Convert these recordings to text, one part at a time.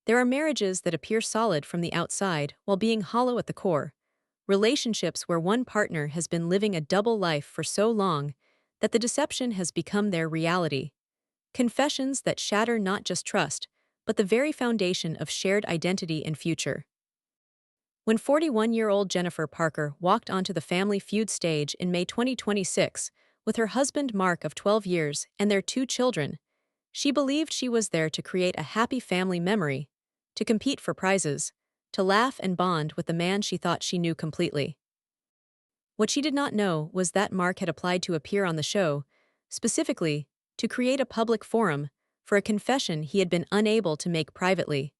There are marriages that appear solid from the outside while being hollow at the core, relationships where one partner has been living a double life for so long that the deception has become their reality. Confessions that shatter not just trust, but the very foundation of shared identity and future. When 41-year-old Jennifer Parker walked onto the Family Feud stage in May 2026 with her husband Mark of 12 years and their two children, she believed she was there to create a happy family memory, to compete for prizes, to laugh and bond with the man she thought she knew completely. What she did not know was that Mark had applied to appear on the show, specifically, to create a public forum for a confession he had been unable to make privately.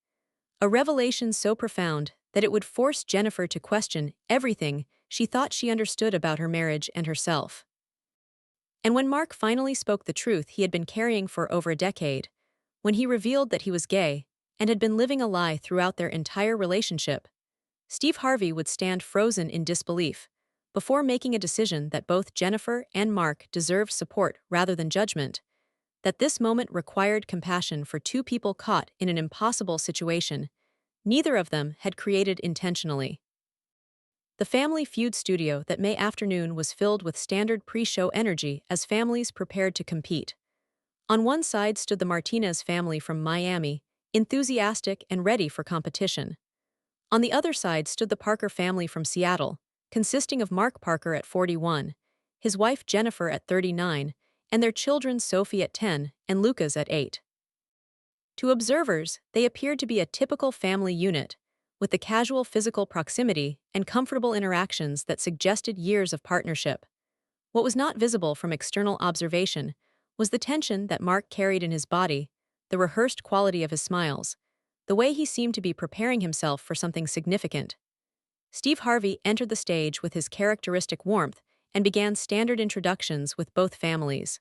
A revelation so profound that it would force Jennifer to question everything she thought she understood about her marriage and herself. And when Mark finally spoke the truth he had been carrying for over a decade, when he revealed that he was gay and had been living a lie throughout their entire relationship, Steve Harvey would stand frozen in disbelief before making a decision that both Jennifer and Mark deserved support rather than judgment, that this moment required compassion for two people caught in an impossible situation neither of them had created intentionally. The Family Feud studio that May afternoon was filled with standard pre-show energy as families prepared to compete. On one side stood the Martinez family from Miami, enthusiastic and ready for competition. On the other side stood the Parker family from Seattle, consisting of Mark Parker at 41, his wife Jennifer at 39, and their children Sophie at 10 and Lucas at 8. To observers, they appeared to be a typical family unit, with the casual physical proximity and comfortable interactions that suggested years of partnership. What was not visible from external observation was the tension that Mark carried in his body, the rehearsed quality of his smiles, the way he seemed to be preparing himself for something significant. Steve Harvey entered the stage with his characteristic warmth and began standard introductions with both families.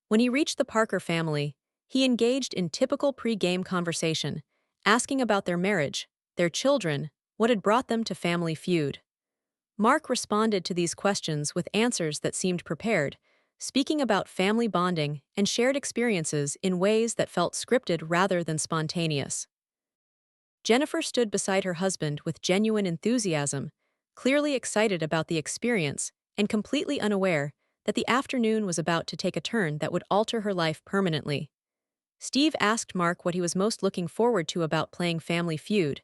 When he reached the Parker family, he engaged in typical pre-game conversation, asking about their marriage, their children, what had brought them to Family Feud. Mark responded to these questions with answers that seemed prepared, speaking about family bonding and shared experiences in ways that felt scripted rather than spontaneous. Jennifer stood beside her husband with genuine enthusiasm, clearly excited about the experience and completely unaware that the afternoon was about to take a turn that would alter her life permanently. Steve asked Mark what he was most looking forward to about playing Family Feud,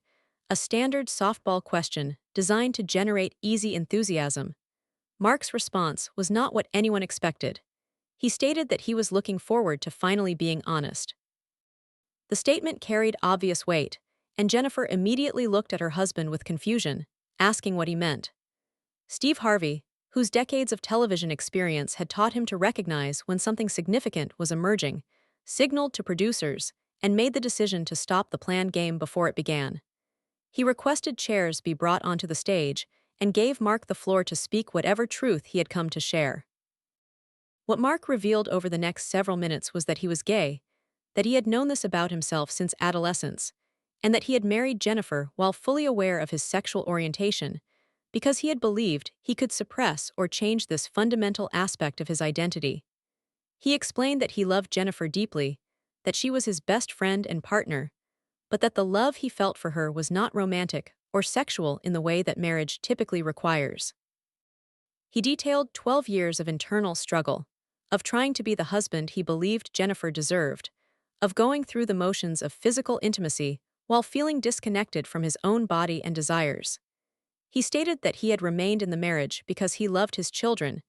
a standard softball question designed to generate easy enthusiasm. Mark's response was not what anyone expected. He stated that he was looking forward to finally being honest. The statement carried obvious weight, and Jennifer immediately looked at her husband with confusion, asking what he meant. Steve Harvey, whose decades of television experience had taught him to recognize when something significant was emerging, signaled to producers and made the decision to stop the planned game before it began. He requested chairs be brought onto the stage and gave Mark the floor to speak whatever truth he had come to share. What Mark revealed over the next several minutes was that he was gay, that he had known this about himself since adolescence, and that he had married Jennifer while fully aware of his sexual orientation, because he had believed he could suppress or change this fundamental aspect of his identity. He explained that he loved Jennifer deeply, that she was his best friend and partner, but that the love he felt for her was not romantic or sexual in the way that marriage typically requires. He detailed 12 years of internal struggle, of trying to be the husband he believed Jennifer deserved, of going through the motions of physical intimacy while feeling disconnected from his own body and desires. He stated that he had remained in the marriage because he loved his children,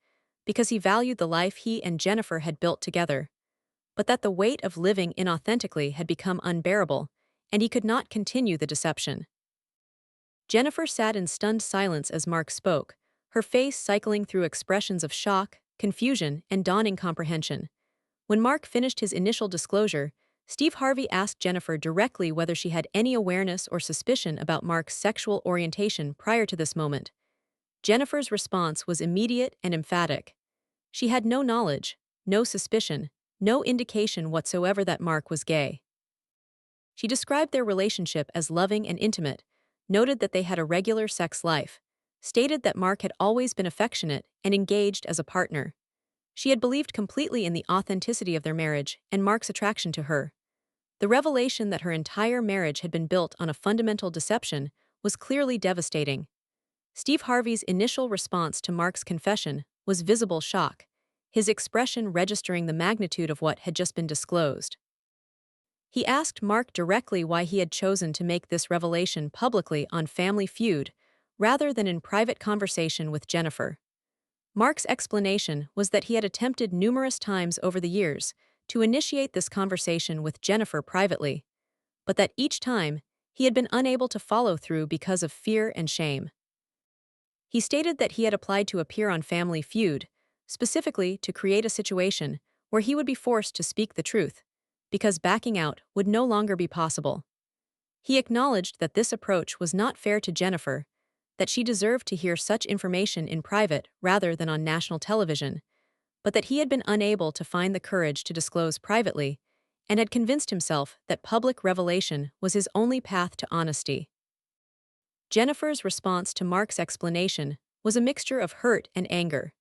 because he valued the life he and Jennifer had built together, but that the weight of living inauthentically had become unbearable, and he could not continue the deception. Jennifer sat in stunned silence as Mark spoke, her face cycling through expressions of shock, confusion, and dawning comprehension. When Mark finished his initial disclosure, Steve Harvey asked Jennifer directly whether she had any awareness or suspicion about Mark's sexual orientation prior to this moment. Jennifer's response was immediate and emphatic. She had no knowledge, no suspicion, no indication whatsoever that Mark was gay. She described their relationship as loving and intimate, noted that they had a regular sex life, stated that Mark had always been affectionate and engaged as a partner. She had believed completely in the authenticity of their marriage and Mark's attraction to her. The revelation that her entire marriage had been built on a fundamental deception was clearly devastating. Steve Harvey's initial response to Mark's confession was visible shock, his expression registering the magnitude of what had just been disclosed. He asked Mark directly why he had chosen to make this revelation publicly on Family Feud, rather than in private conversation with Jennifer. Mark's explanation was that he had attempted numerous times over the years to initiate this conversation with Jennifer privately, but that each time he had been unable to follow through because of fear and shame. He stated that he had applied to appear on Family Feud, specifically to create a situation where he would be forced to speak the truth, because backing out would no longer be possible. He acknowledged that this approach was not fair to Jennifer, that she deserved to hear such information in private rather than on national television, but that he had been unable to find the courage to disclose privately, and had convinced himself that public revelation was his only path to honesty. Jennifer's response to Mark's explanation was a mixture of hurt and anger.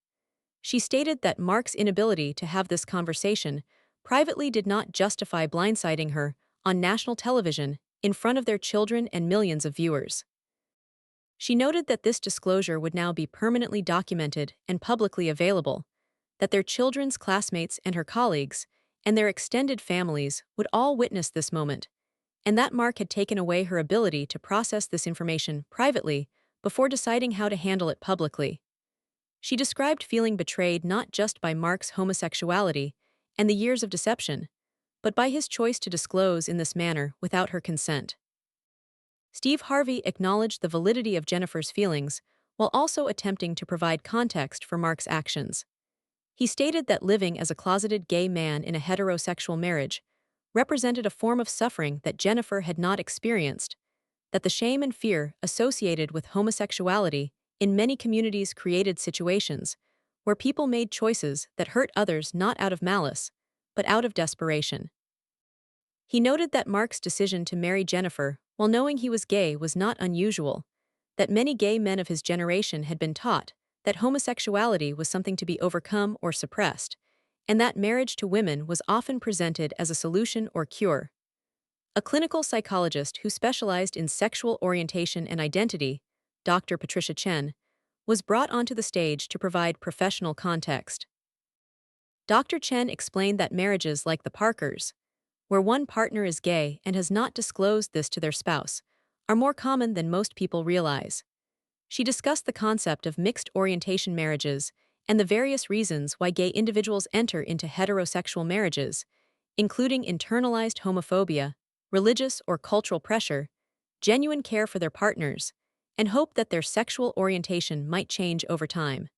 She stated that Mark's inability to have this conversation privately did not justify blindsiding her on national television in front of their children and millions of viewers. She noted that this disclosure would now be permanently documented and publicly available, that their children's classmates and her colleagues, and their extended families would all witness this moment, and that Mark had taken away her ability to process this information privately before deciding how to handle it publicly. She described feeling betrayed not just by Mark's homosexuality and the years of deception, but by his choice to disclose in this manner without her consent. Steve Harvey acknowledged the validity of Jennifer's feelings while also attempting to provide context for Mark's actions. He stated that living as a closeted gay man in a heterosexual marriage represented a form of suffering that Jennifer had not experienced, that the shame and fear associated with homosexuality in many communities created situations where people made choices that hurt others not out of malice, but out of desperation. He noted that Mark's decision to marry Jennifer while knowing he was gay was not unusual, that many gay men of his generation had been taught that homosexuality was something to be overcome or suppressed, and that marriage to women was often presented as a solution or cure. A clinical psychologist who specialized in sexual orientation and identity, Dr. Patricia Chen, was brought onto the stage to provide professional context. Dr. Chen explained that marriages like the Parkers, where one partner is gay and has not disclosed this to their spouse, are more common than most people realize. She discussed the concept of mixed orientation marriages and the various reasons why gay individuals enter into heterosexual marriages, including internalized homophobia, religious or cultural pressure, genuine care for their partners, and hope that their sexual orientation might change over time.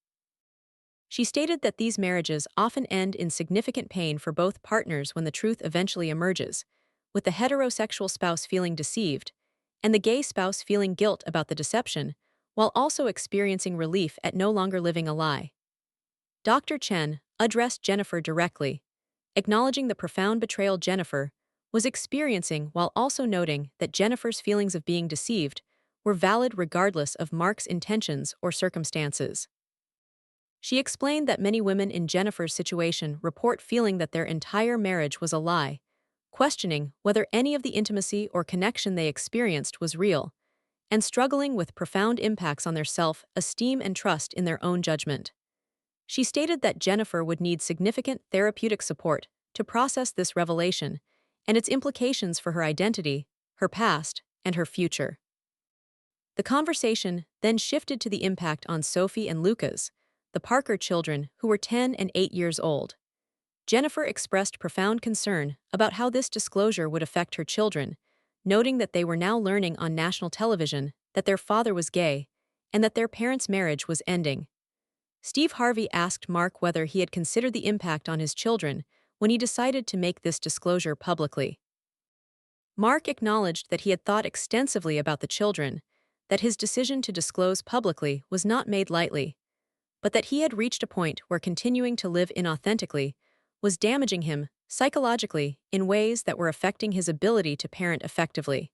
She stated that these marriages often end in significant pain for both partners when the truth eventually emerges, with the heterosexual spouse feeling deceived and the gay spouse feeling guilt about the deception, while also experiencing relief at no longer living a lie. Dr. Chen addressed Jennifer directly, acknowledging the profound betrayal Jennifer was experiencing while also noting that Jennifer's feelings of being deceived were valid regardless of Mark's intentions or circumstances. She explained that many women in Jennifer's situation report feeling that their entire marriage was a lie, questioning whether any of the intimacy or connection they experienced was real, and struggling with profound impacts on their self-esteem and trust in their own judgment. She stated that Jennifer would need significant therapeutic support to process this revelation and its implications for her identity, her past, and her future. The conversation then shifted to the impact on Sophie and Lucas, the Parker children who were 10 and 8 years old. Jennifer expressed profound concern about how this disclosure would affect her children, noting that they were now learning on national television that their father was gay and that their parents' marriage was ending. Steve Harvey asked Mark whether he had considered the impact on his children when he decided to make this disclosure publicly. Mark acknowledged that he had thought extensively about the children, that his decision to disclose publicly was not made lightly, but that he had reached a point where continuing to live inauthentically was damaging him psychologically in ways that were affecting his ability to parent effectively.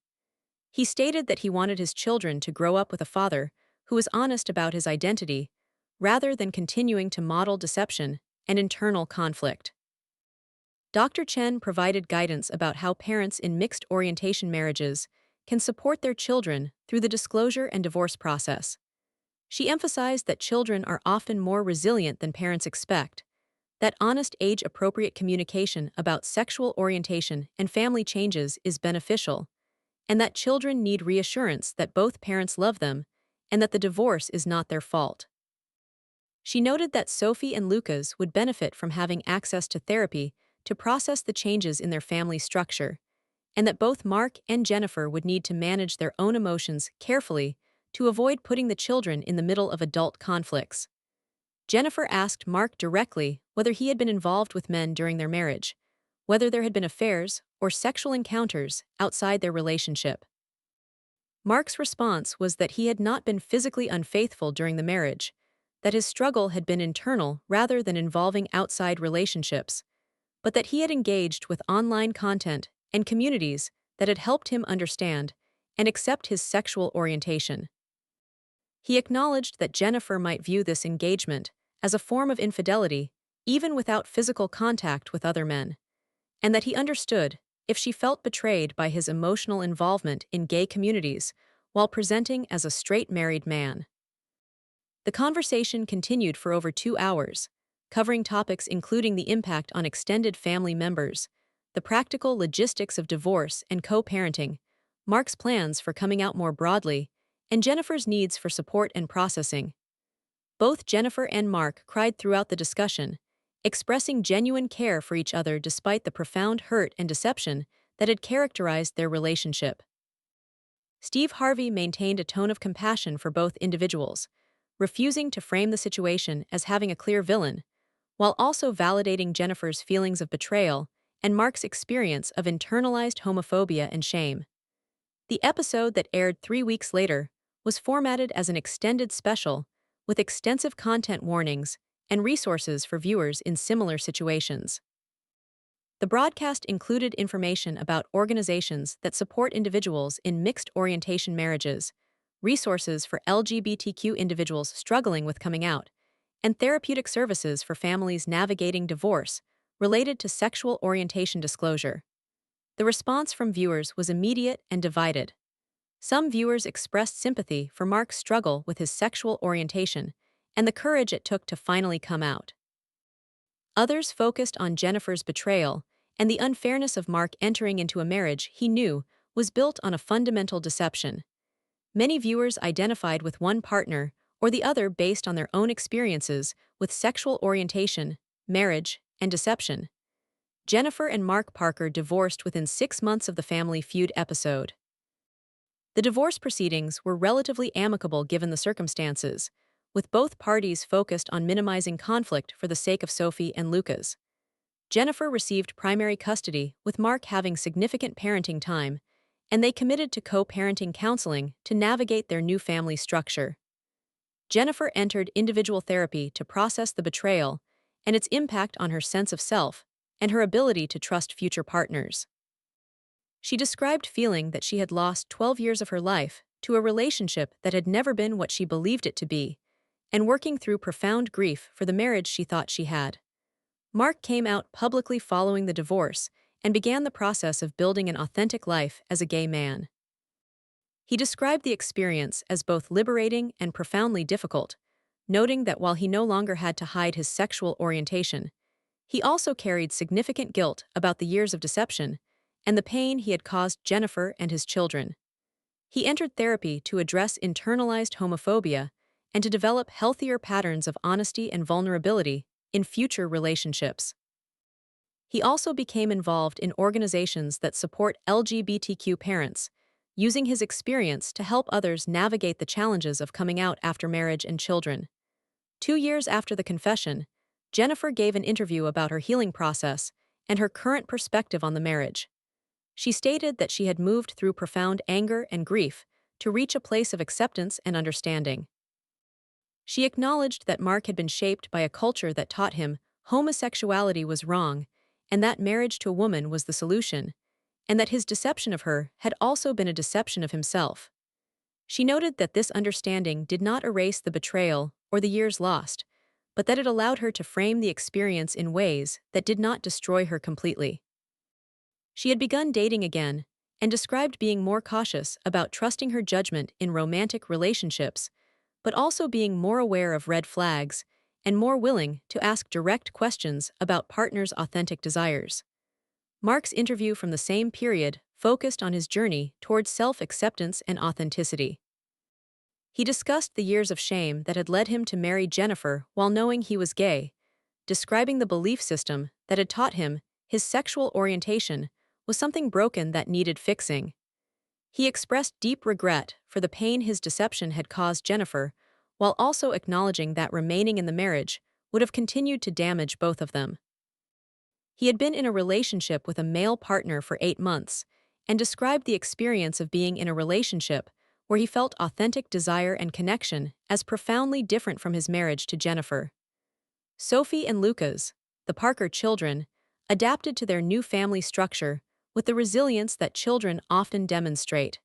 He stated that he wanted his children to grow up with a father who was honest about his identity, rather than continuing to model deception and internal conflict. Dr. Chen provided guidance about how parents in mixed orientation marriages can support their children through the disclosure and divorce process. She emphasized that children are often more resilient than parents expect, that honest age-appropriate communication about sexual orientation and family changes is beneficial, and that children need reassurance that both parents love them and that the divorce is not their fault. She noted that Sophie and Lucas would benefit from having access to therapy to process the changes in their family structure, and that both Mark and Jennifer would need to manage their own emotions carefully to avoid putting the children in the middle of adult conflicts. Jennifer asked Mark directly whether he had been involved with men during their marriage, whether there had been affairs or sexual encounters outside their relationship. Mark's response was that he had not been physically unfaithful during the marriage, that his struggle had been internal rather than involving outside relationships, but that he had engaged with online content and communities that had helped him understand and accept his sexual orientation. He acknowledged that Jennifer might view this engagement as a form of infidelity, even without physical contact with other men, and that he understood if she felt betrayed by his emotional involvement in gay communities while presenting as a straight married man. The conversation continued for over 2 hours, covering topics including the impact on extended family members, the practical logistics of divorce and co-parenting, Mark's plans for coming out more broadly, and Jennifer's needs for support and processing. Both Jennifer and Mark cried throughout the discussion, expressing genuine care for each other despite the profound hurt and deception that had characterized their relationship. Steve Harvey maintained a tone of compassion for both individuals, refusing to frame the situation as having a clear villain, while also validating Jennifer's feelings of betrayal and Mark's experience of internalized homophobia and shame. The episode that aired 3 weeks later was formatted as an extended special with extensive content warnings and resources for viewers in similar situations. The broadcast included information about organizations that support individuals in mixed orientation marriages, resources for LGBTQ individuals struggling with coming out, and therapeutic services for families navigating divorce related to sexual orientation disclosure. The response from viewers was immediate and divided. Some viewers expressed sympathy for Mark's struggle with his sexual orientation and the courage it took to finally come out. Others focused on Jennifer's betrayal and the unfairness of Mark entering into a marriage he knew was built on a fundamental deception. Many viewers identified with one partner or the other based on their own experiences with sexual orientation, marriage, and deception. Jennifer and Mark Parker divorced within 6 months of the Family Feud episode. The divorce proceedings were relatively amicable given the circumstances, with both parties focused on minimizing conflict for the sake of Sophie and Lucas. Jennifer received primary custody, with Mark having significant parenting time, and they committed to co-parenting counseling to navigate their new family structure. Jennifer entered individual therapy to process the betrayal and its impact on her sense of self and her ability to trust future partners. She described feeling that she had lost 12 years of her life to a relationship that had never been what she believed it to be, and working through profound grief for the marriage she thought she had. Mark came out publicly following the divorce and began the process of building an authentic life as a gay man. He described the experience as both liberating and profoundly difficult, noting that while he no longer had to hide his sexual orientation, he also carried significant guilt about the years of deception and the pain he had caused Jennifer and his children. He entered therapy to address internalized homophobia and to develop healthier patterns of honesty and vulnerability in future relationships. He also became involved in organizations that support LGBTQ parents, using his experience to help others navigate the challenges of coming out after marriage and children. 2 years after the confession, Jennifer gave an interview about her healing process and her current perspective on the marriage. She stated that she had moved through profound anger and grief to reach a place of acceptance and understanding. She acknowledged that Mark had been shaped by a culture that taught him homosexuality was wrong and that marriage to a woman was the solution, and that his deception of her had also been a deception of himself. She noted that this understanding did not erase the betrayal or the years lost, but that it allowed her to frame the experience in ways that did not destroy her completely. She had begun dating again and described being more cautious about trusting her judgment in romantic relationships, but also being more aware of red flags and more willing to ask direct questions about partners' authentic desires. Mark's interview from the same period focused on his journey towards self-acceptance and authenticity. He discussed the years of shame that had led him to marry Jennifer while knowing he was gay, describing the belief system that had taught him his sexual orientation was something broken that needed fixing. He expressed deep regret for the pain his deception had caused Jennifer, while also acknowledging that remaining in the marriage would have continued to damage both of them. He had been in a relationship with a male partner for 8 months and described the experience of being in a relationship where he felt authentic desire and connection as profoundly different from his marriage to Jennifer. Sophie and Lucas, the Parker children, adapted to their new family structure with the resilience that children often demonstrate.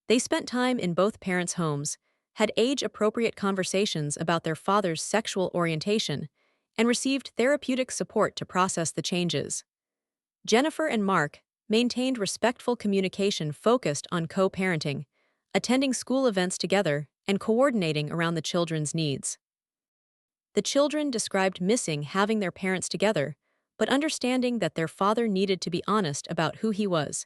They spent time in both parents' homes, had age-appropriate conversations about their father's sexual orientation, and received therapeutic support to process the changes. Jennifer and Mark maintained respectful communication focused on co-parenting, attending school events together, and coordinating around the children's needs. The children described missing having their parents together, but understanding that their father needed to be honest about who he was,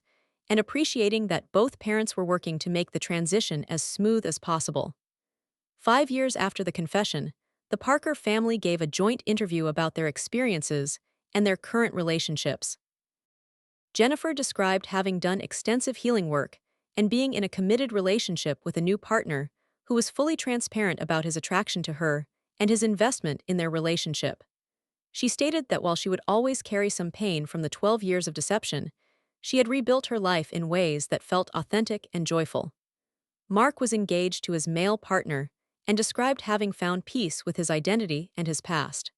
and appreciating that both parents were working to make the transition as smooth as possible. 5 years after the confession, the Parker family gave a joint interview about their experiences and their current relationships. Jennifer described having done extensive healing work and being in a committed relationship with a new partner who was fully transparent about his attraction to her and his investment in their relationship. She stated that while she would always carry some pain from the 12 years of deception, she had rebuilt her life in ways that felt authentic and joyful. Mark was engaged to his male partner and described having found peace with his identity and his past.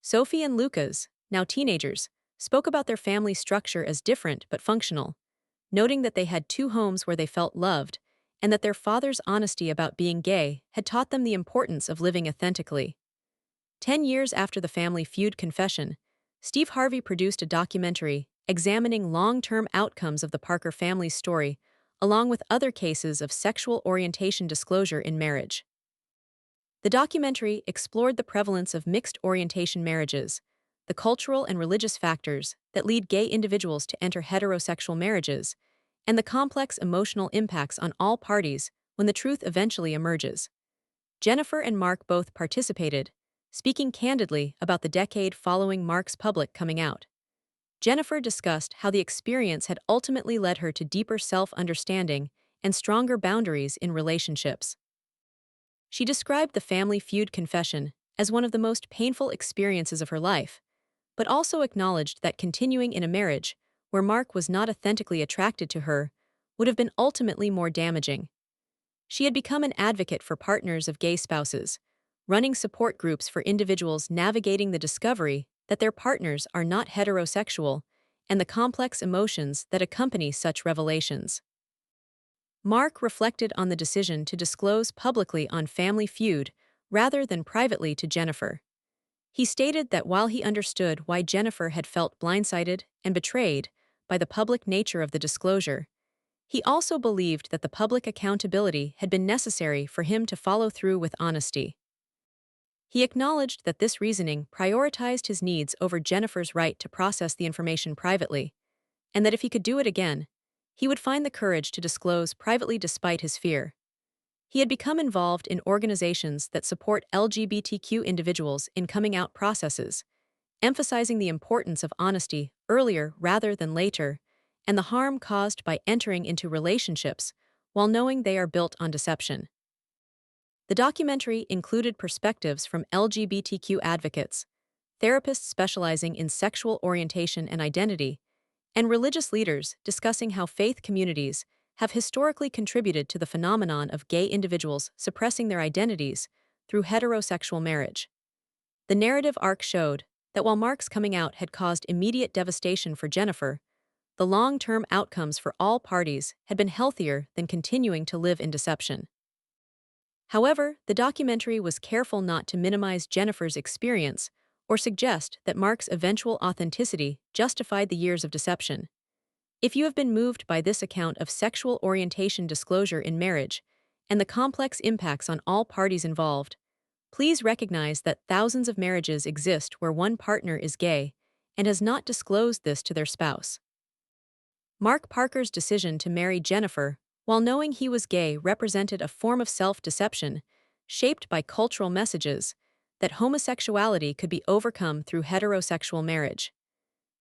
Sophie and Lucas, now teenagers, spoke about their family structure as different but functional, noting that they had 2 homes where they felt loved and that their father's honesty about being gay had taught them the importance of living authentically. 10 years after the Family Feud confession, Steve Harvey produced a documentary examining long-term outcomes of the Parker family's story, along with other cases of sexual orientation disclosure in marriage. The documentary explored the prevalence of mixed orientation marriages, the cultural and religious factors that lead gay individuals to enter heterosexual marriages, and the complex emotional impacts on all parties when the truth eventually emerges. Jennifer and Mark both participated, speaking candidly about the decade following Mark's public coming out. Jennifer discussed how the experience had ultimately led her to deeper self-understanding and stronger boundaries in relationships. She described the Family Feud confession as one of the most painful experiences of her life, but also acknowledged that continuing in a marriage where Mark was not authentically attracted to her would have been ultimately more damaging. She had become an advocate for partners of gay spouses, running support groups for individuals navigating the discovery that their partners are not heterosexual and the complex emotions that accompany such revelations. Mark reflected on the decision to disclose publicly on Family Feud rather than privately to Jennifer. He stated that while he understood why Jennifer had felt blindsided and betrayed by the public nature of the disclosure, he also believed that the public accountability had been necessary for him to follow through with honesty. He acknowledged that this reasoning prioritized his needs over Jennifer's right to process the information privately, and that if he could do it again, he would find the courage to disclose privately despite his fear. He had become involved in organizations that support LGBTQ individuals in coming out processes, emphasizing the importance of honesty earlier rather than later, and the harm caused by entering into relationships while knowing they are built on deception. The documentary included perspectives from LGBTQ advocates, therapists specializing in sexual orientation and identity, and religious leaders discussing how faith communities have historically contributed to the phenomenon of gay individuals suppressing their identities through heterosexual marriage. The narrative arc showed that while Mark's coming out had caused immediate devastation for Jennifer, the long-term outcomes for all parties had been healthier than continuing to live in deception. However, the documentary was careful not to minimize Jennifer's experience or suggest that Mark's eventual authenticity justified the years of deception. If you have been moved by this account of sexual orientation disclosure in marriage and the complex impacts on all parties involved, please recognize that thousands of marriages exist where one partner is gay and has not disclosed this to their spouse. Mark Parker's decision to marry Jennifer, while knowing he was gay, represented a form of self-deception shaped by cultural messages that homosexuality could be overcome through heterosexual marriage.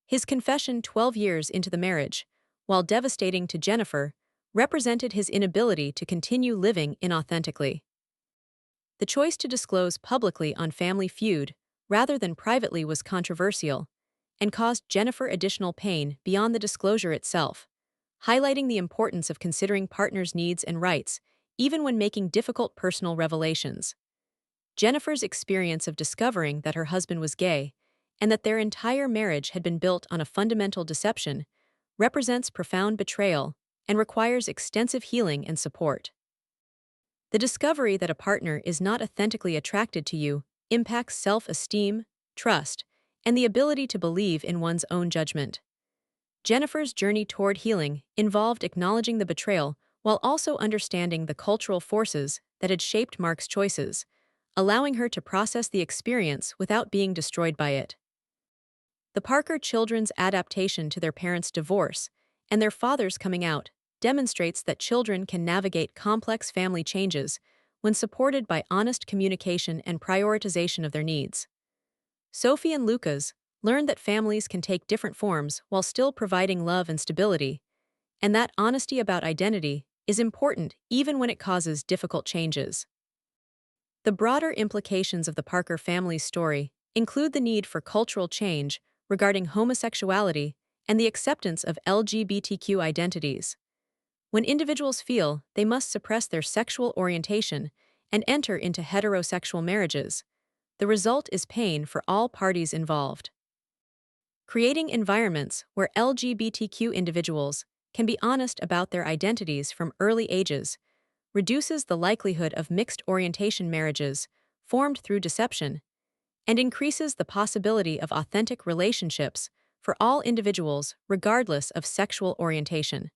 His confession 12 years into the marriage, while devastating to Jennifer, represented his inability to continue living inauthentically. The choice to disclose publicly on Family Feud rather than privately was controversial and caused Jennifer additional pain beyond the disclosure itself, highlighting the importance of considering partners' needs and rights even when making difficult personal revelations. Jennifer's experience of discovering that her husband was gay and that their entire marriage had been built on a fundamental deception represents profound betrayal and requires extensive healing and support. The discovery that a partner is not authentically attracted to you impacts self-esteem, trust, and the ability to believe in one's own judgment. Jennifer's journey toward healing involved acknowledging the betrayal while also understanding the cultural forces that had shaped Mark's choices, allowing her to process the experience without being destroyed by it. The Parker children's adaptation to their parents' divorce and their father's coming out demonstrates that children can navigate complex family changes when supported by honest communication and prioritization of their needs. Sophie and Lucas learned that families can take different forms while still providing love and stability, and that honesty about identity is important even when it causes difficult changes. The broader implications of the Parker family's story include the need for cultural change regarding homosexuality and the acceptance of LGBTQ identities. When individuals feel they must suppress their sexual orientation and enter into heterosexual marriages, the result is pain for all parties involved. Creating environments where LGBTQ individuals can be honest about their identities from early ages reduces the likelihood of mixed orientation marriages formed through deception and increases the possibility of authentic relationships for all individuals regardless of sexual orientation.